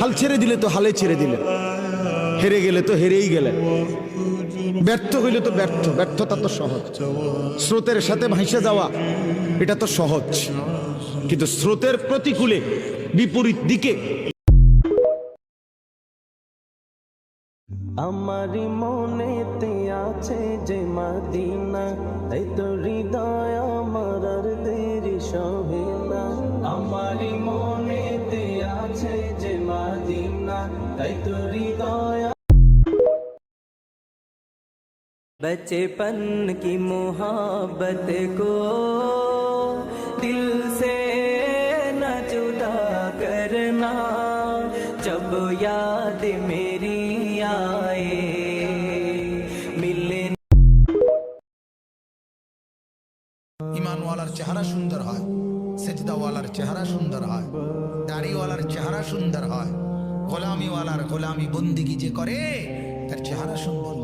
হাল ছেড়ে দিলে তো হালে ছেড়ে দিলে, হেরে গেলে তো হেরেই গেলে, ব্যর্থ হইলে তো ব্যর্থ, ব্যর্থতা তো সহজ। স্রোতের সাথে ভাসে যাওয়া এটা তো সহজ, কিন্তু স্রোতের প্রতিকূলে বিপরীত দিকে আমারি মনেতে আছে যে মদিনা, তাই তো হৃদয় আমার আর দেরি সহে না। আমারি মনেতে আছে যে মদিনা, তাই তো হৃদয়। बचपन की मोहब्बत को दिल से न जुदा करना, जब याद मेरी आए मिले। ইমানওয়ালার চেহারা সুন্দর হয়, সেজদাওয়ালার চেহারা সুন্দর হয়, দাড়িওয়ালার চেহারা সুন্দর হয়, গোলামিওয়ালার গোলামি বন্দিগি যে করে তার চেহারা সুন্দর।